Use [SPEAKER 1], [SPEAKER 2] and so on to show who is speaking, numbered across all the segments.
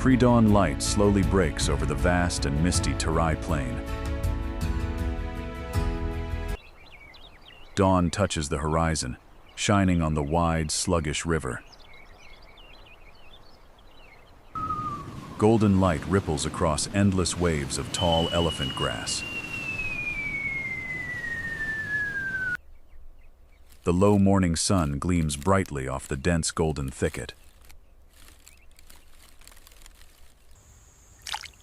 [SPEAKER 1] Pre-dawn light slowly breaks over the vast and misty Terai plain. Dawn touches the horizon, shining on the wide, sluggish river. Golden light ripples across endless waves of tall elephant grass. The low morning sun gleams brightly off the dense golden thicket.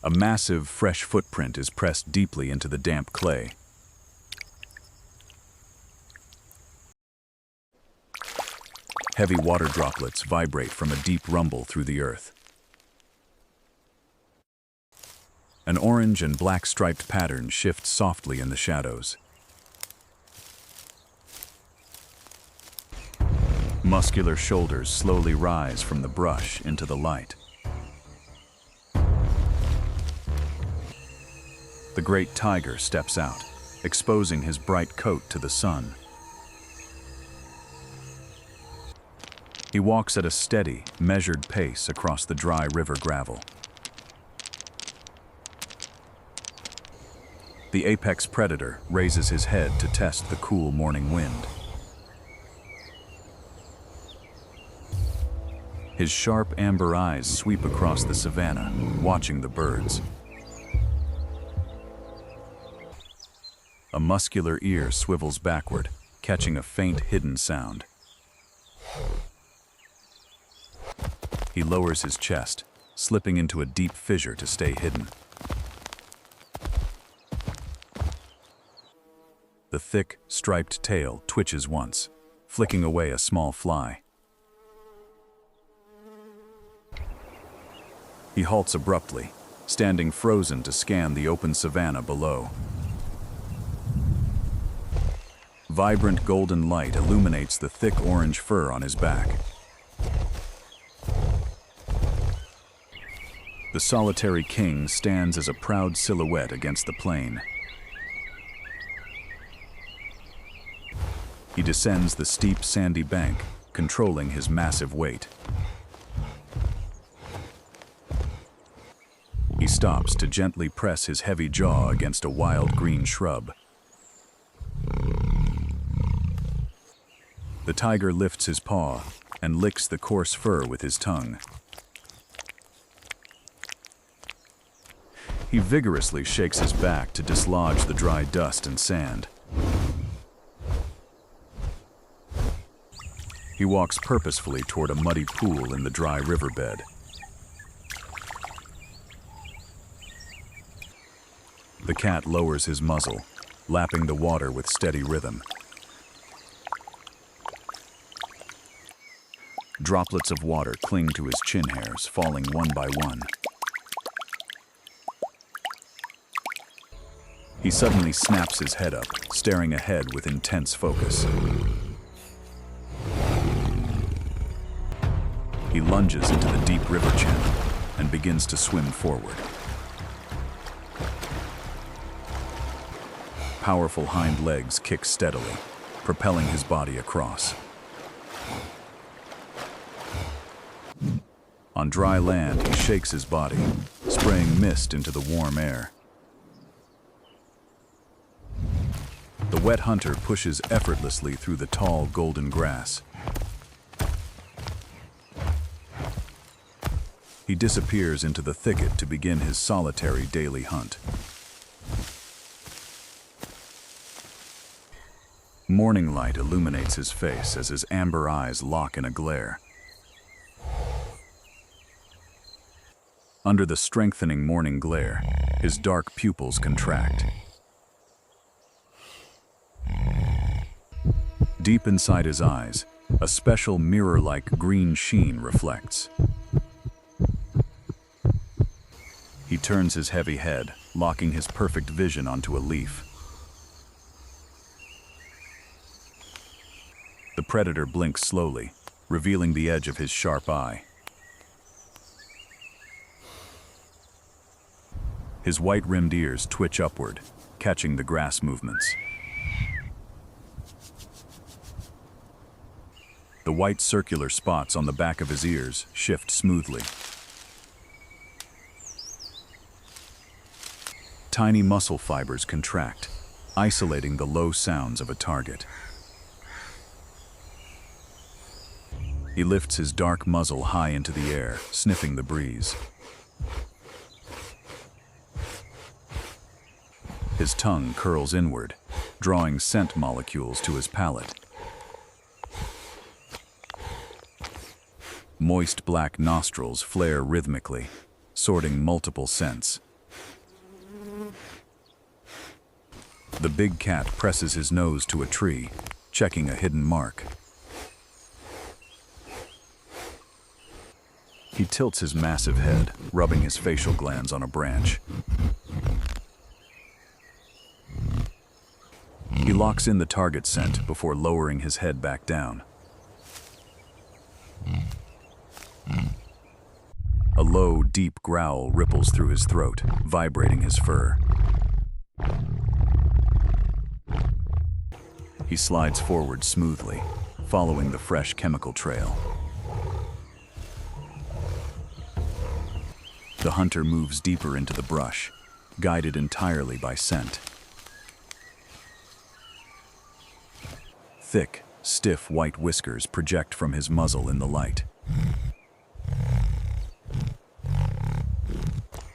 [SPEAKER 1] A massive, fresh footprint is pressed deeply into the damp clay. Heavy water droplets vibrate from a deep rumble through the earth. An orange and black striped pattern shifts softly in the shadows. Muscular shoulders slowly rise from the brush into the light. The great tiger steps out, exposing his bright coat to the sun. He walks at a steady, measured pace across the dry river gravel. The apex predator raises his head to test the cool morning wind. His sharp amber eyes sweep across the savanna, watching the birds. A muscular ear swivels backward, catching a faint hidden sound. He lowers his chest, slipping into a deep fissure to stay hidden. The thick, striped tail twitches once, flicking away a small fly. He halts abruptly, standing frozen to scan the open savanna below. Vibrant golden light illuminates the thick orange fur on his back. The solitary king stands as a proud silhouette against the plain. He descends the steep, sandy bank, controlling his massive weight. He stops to gently press his heavy jaw against a wild green shrub. The tiger lifts his paw and licks the coarse fur with his tongue. He vigorously shakes his back to dislodge the dry dust and sand. He walks purposefully toward a muddy pool in the dry riverbed. The cat lowers his muzzle, lapping the water with steady rhythm. Droplets of water cling to his chin hairs, falling one by one. He suddenly snaps his head up, staring ahead with intense focus. He lunges into the deep river channel and begins to swim forward. Powerful hind legs kick steadily, propelling his body across. On dry land, he shakes his body, spraying mist into the warm air. The wet hunter pushes effortlessly through the tall golden grass. He disappears into the thicket to begin his solitary daily hunt. Morning light illuminates his face as his amber eyes lock in a glare. Under the strengthening morning glare, his dark pupils contract. Deep inside his eyes, a special mirror-like green sheen reflects. He turns his heavy head, locking his perfect vision onto a leaf. The predator blinks slowly, revealing the edge of his sharp eye. His white-rimmed ears twitch upward, catching the grass movements. The white circular spots on the back of his ears shift smoothly. Tiny muscle fibers contract, isolating the low sounds of a target. He lifts his dark muzzle high into the air, sniffing the breeze. His tongue curls inward, drawing scent molecules to his palate. Moist black nostrils flare rhythmically, sorting multiple scents. The big cat presses his nose to a tree, checking a hidden mark. He tilts his massive head, rubbing his facial glands on a branch. He locks in the target scent before lowering his head back down. A low, deep growl ripples through his throat, vibrating his fur. He slides forward smoothly, following the fresh chemical trail. The hunter moves deeper into the brush, guided entirely by scent. Thick, stiff white whiskers project from his muzzle in the light.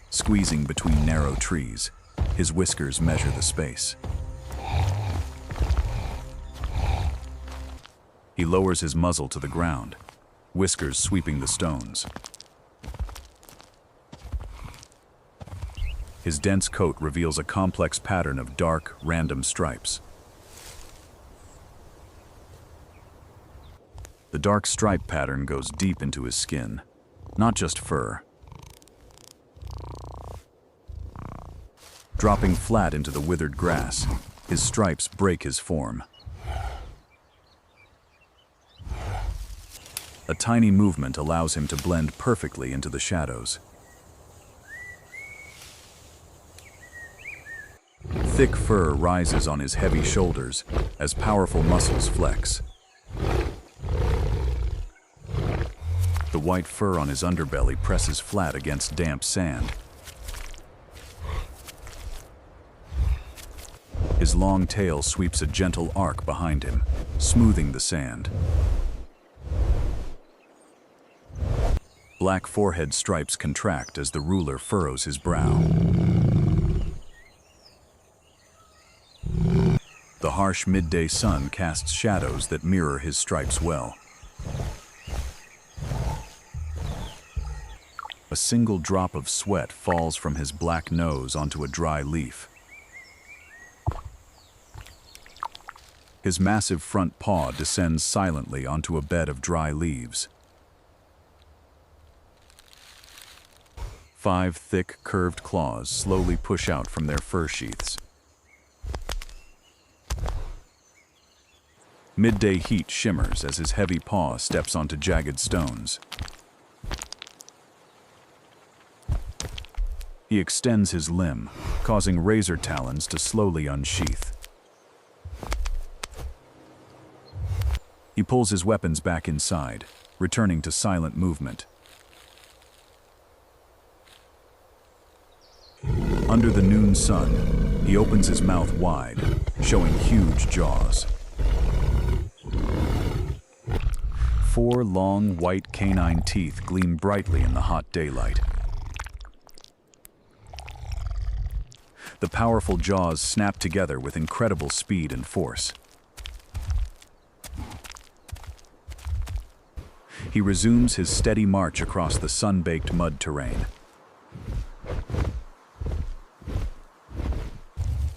[SPEAKER 1] Squeezing between narrow trees, his whiskers measure the space. He lowers his muzzle to the ground, whiskers sweeping the stones. His dense coat reveals a complex pattern of dark, random stripes. The dark stripe pattern goes deep into his skin, not just fur. Dropping flat into the withered grass, his stripes break his form. A tiny movement allows him to blend perfectly into the shadows. Thick fur rises on his heavy shoulders as powerful muscles flex. The white fur on his underbelly presses flat against damp sand. His long tail sweeps a gentle arc behind him, smoothing the sand. Black forehead stripes contract as the ruler furrows his brow. The harsh midday sun casts shadows that mirror his stripes well. A single drop of sweat falls from his black nose onto a dry leaf. His massive front paw descends silently onto a bed of dry leaves. 5 thick, curved claws slowly push out from their fur sheaths. Midday heat shimmers as his heavy paw steps onto jagged stones. He extends his limb, causing razor talons to slowly unsheath. He pulls his weapons back inside, returning to silent movement. Under the noon sun, he opens his mouth wide, showing huge jaws. 4 long, white canine teeth gleam brightly in the hot daylight. The powerful jaws snap together with incredible speed and force. He resumes his steady march across the sun-baked mud terrain.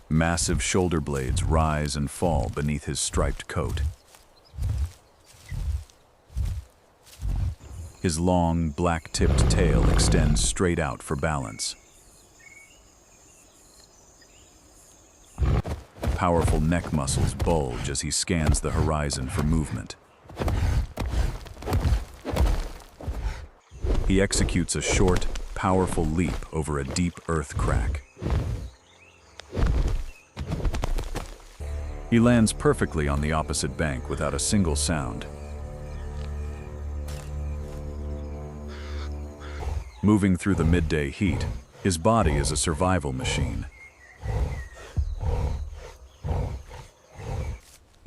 [SPEAKER 1] Massive shoulder blades rise and fall beneath his striped coat. His long, black-tipped tail extends straight out for balance. Powerful neck muscles bulge as he scans the horizon for movement. He executes a short, powerful leap over a deep earth crack. He lands perfectly on the opposite bank without a single sound. Moving through the midday heat, his body is a survival machine,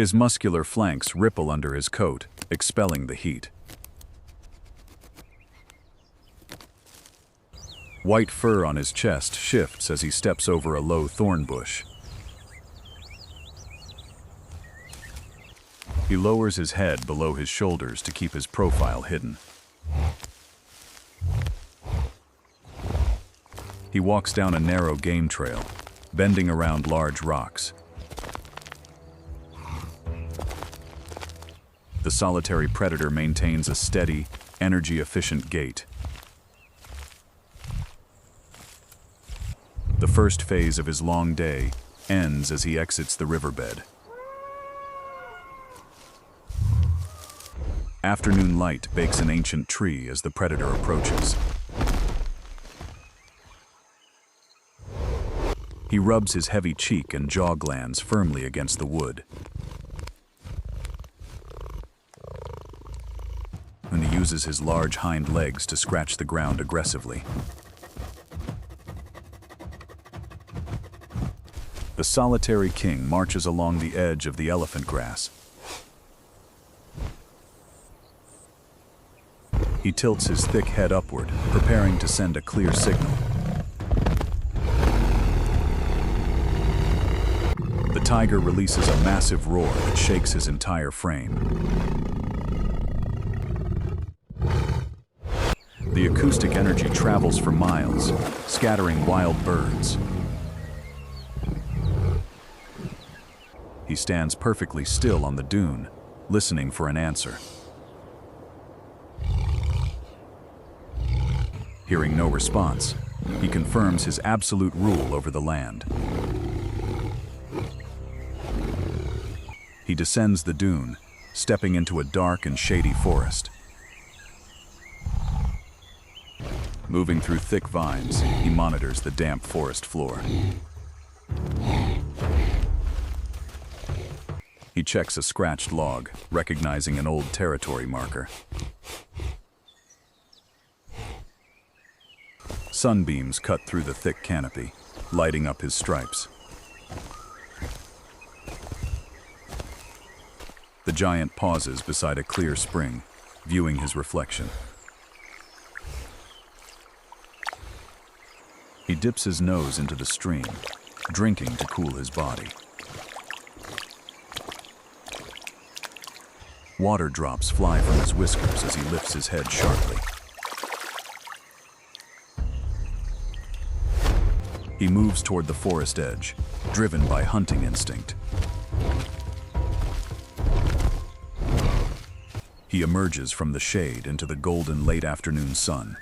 [SPEAKER 1] His muscular flanks ripple under his coat, expelling the heat. White fur on his chest shifts as he steps over a low thorn bush. He lowers his head below his shoulders to keep his profile hidden. He walks down a narrow game trail, bending around large rocks. The solitary predator maintains a steady, energy-efficient gait. The first phase of his long day ends as he exits the riverbed. Afternoon light bakes an ancient tree as the predator approaches. He rubs his heavy cheek and jaw glands firmly against the wood. And he uses his large hind legs to scratch the ground aggressively. The solitary king marches along the edge of the elephant grass. He tilts his thick head upward, preparing to send a clear signal. The tiger releases a massive roar that shakes his entire frame. The acoustic energy travels for miles, scattering wild birds. He stands perfectly still on the dune, listening for an answer. Hearing no response, he confirms his absolute rule over the land. He descends the dune, stepping into a dark and shady forest. Moving through thick vines, he monitors the damp forest floor. He checks a scratched log, recognizing an old territory marker. Sunbeams cut through the thick canopy, lighting up his stripes. The giant pauses beside a clear spring, viewing his reflection. He dips his nose into the stream, drinking to cool his body. Water drops fly from his whiskers as he lifts his head sharply. He moves toward the forest edge, driven by hunting instinct. He emerges from the shade into the golden late afternoon sun.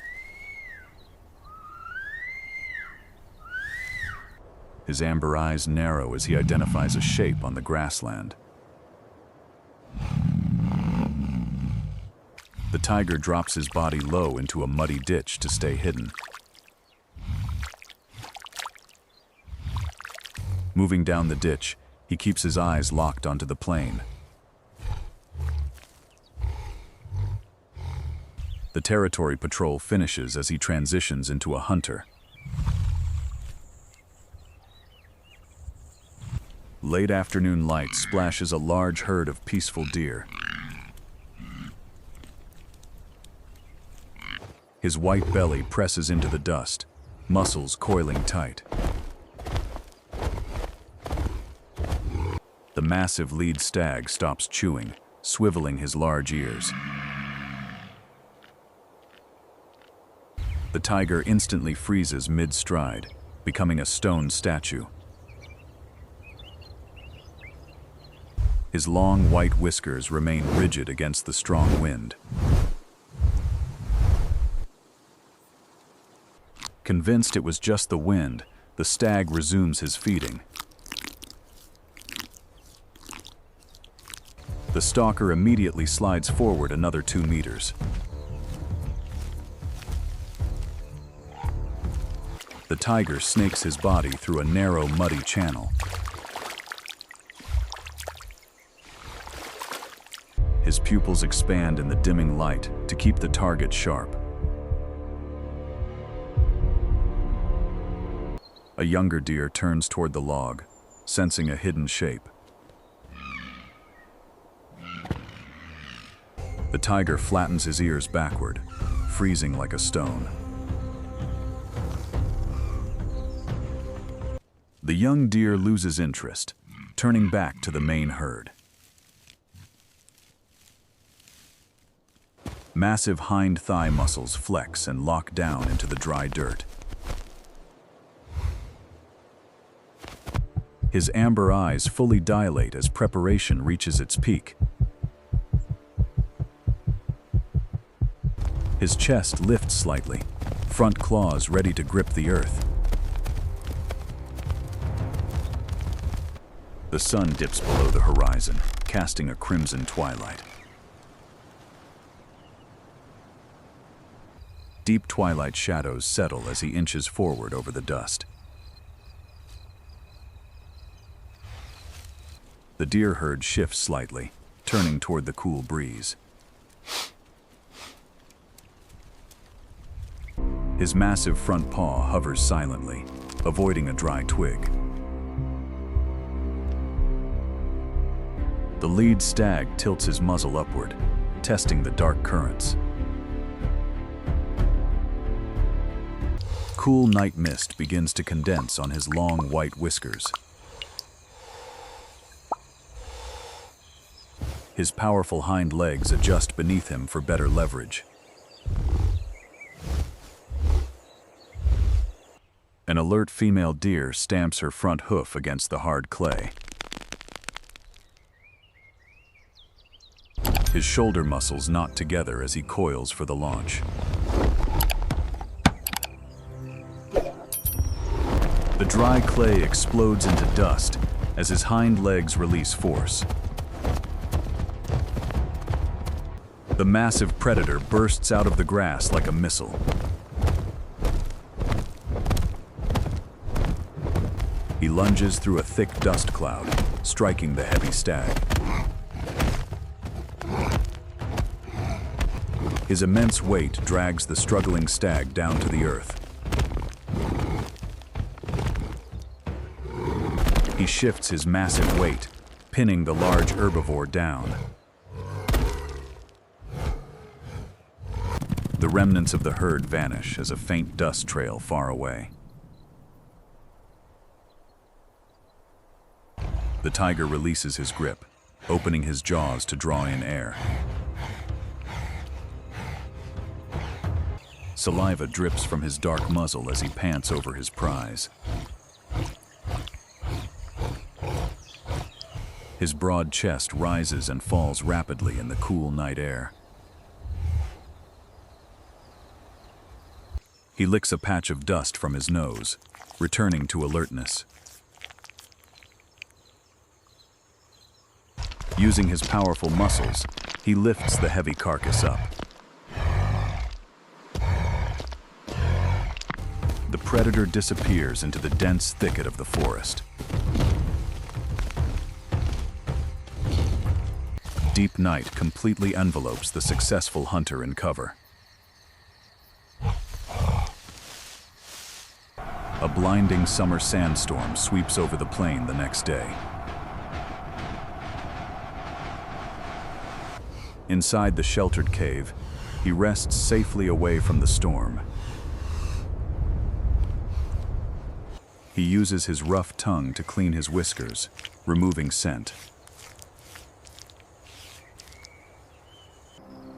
[SPEAKER 1] His amber eyes narrow as he identifies a shape on the grassland. The tiger drops his body low into a muddy ditch to stay hidden. Moving down the ditch, he keeps his eyes locked onto the plain. The territory patrol finishes as he transitions into a hunter. Late afternoon light splashes a large herd of peaceful deer. His white belly presses into the dust, muscles coiling tight. The massive lead stag stops chewing, swiveling his large ears. The tiger instantly freezes mid-stride, becoming a stone statue. His long white whiskers remain rigid against the strong wind. Convinced it was just the wind, the stag resumes his feeding. The stalker immediately slides forward another 2 meters. The tiger snakes his body through a narrow, muddy channel. His pupils expand in the dimming light to keep the target sharp. A younger deer turns toward the log, sensing a hidden shape. The tiger flattens his ears backward, freezing like a stone. The young deer loses interest, turning back to the main herd. Massive hind thigh muscles flex and lock down into the dry dirt. His amber eyes fully dilate as preparation reaches its peak. His chest lifts slightly, front claws ready to grip the earth. The sun dips below the horizon, casting a crimson twilight. Deep twilight shadows settle as he inches forward over the dust. The deer herd shifts slightly, turning toward the cool breeze. His massive front paw hovers silently, avoiding a dry twig. The lead stag tilts his muzzle upward, testing the dark currents. Cool night mist begins to condense on his long white whiskers. His powerful hind legs adjust beneath him for better leverage. An alert female deer stamps her front hoof against the hard clay. His shoulder muscles knot together as he coils for the launch. The dry clay explodes into dust as his hind legs release force. The massive predator bursts out of the grass like a missile. He lunges through a thick dust cloud, striking the heavy stag. His immense weight drags the struggling stag down to the earth. He shifts his massive weight, pinning the large herbivore down. The remnants of the herd vanish as a faint dust trail far away. The tiger releases his grip, opening his jaws to draw in air. Saliva drips from his dark muzzle as he pants over his prize. His broad chest rises and falls rapidly in the cool night air. He licks a patch of dust from his nose, returning to alertness. Using his powerful muscles, he lifts the heavy carcass up. The predator disappears into the dense thicket of the forest. Deep night completely envelopes the successful hunter in cover. A blinding summer sandstorm sweeps over the plain the next day. Inside the sheltered cave, he rests safely away from the storm. He uses his rough tongue to clean his whiskers, removing scent.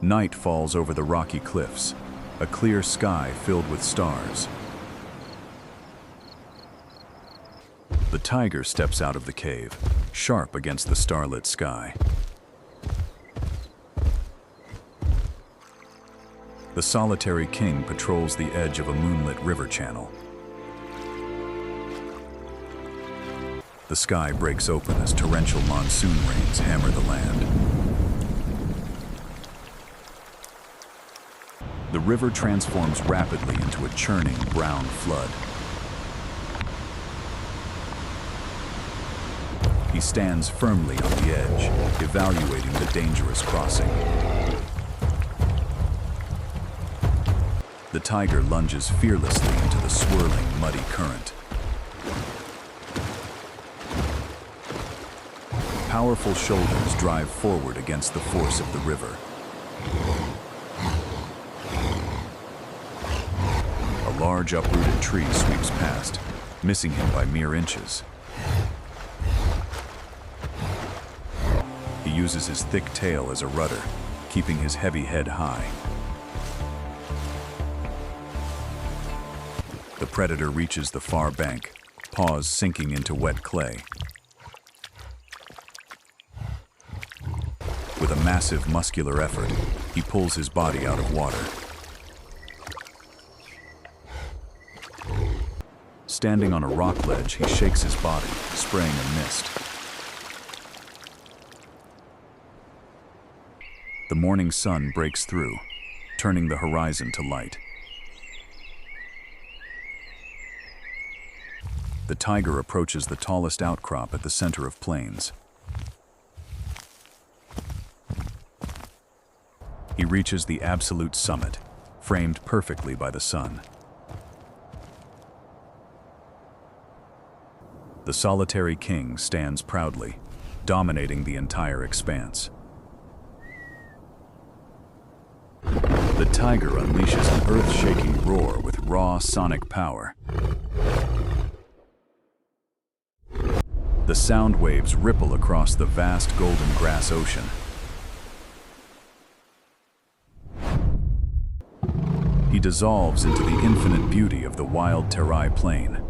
[SPEAKER 1] Night falls over the rocky cliffs, a clear sky filled with stars. The tiger steps out of the cave, sharp against the starlit sky. The solitary king patrols the edge of a moonlit river channel. The sky breaks open as torrential monsoon rains hammer the land. The river transforms rapidly into a churning brown flood. He stands firmly on the edge, evaluating the dangerous crossing. The tiger lunges fearlessly into the swirling, muddy current. Powerful shoulders drive forward against the force of the river. large uprooted tree sweeps past, missing him by mere inches. He uses his thick tail as a rudder, keeping his heavy head high. The predator reaches the far bank, paws sinking into wet clay. With a massive muscular effort, he pulls his body out of water. Standing on a rock ledge, he shakes his body, spraying a mist. The morning sun breaks through, turning the horizon to light. The tiger approaches the tallest outcrop at the center of plains. He reaches the absolute summit, framed perfectly by the sun. The solitary king stands proudly, dominating the entire expanse. The tiger unleashes an earth-shaking roar with raw sonic power. The sound waves ripple across the vast golden grass ocean. He dissolves into the infinite beauty of the wild Terai plain.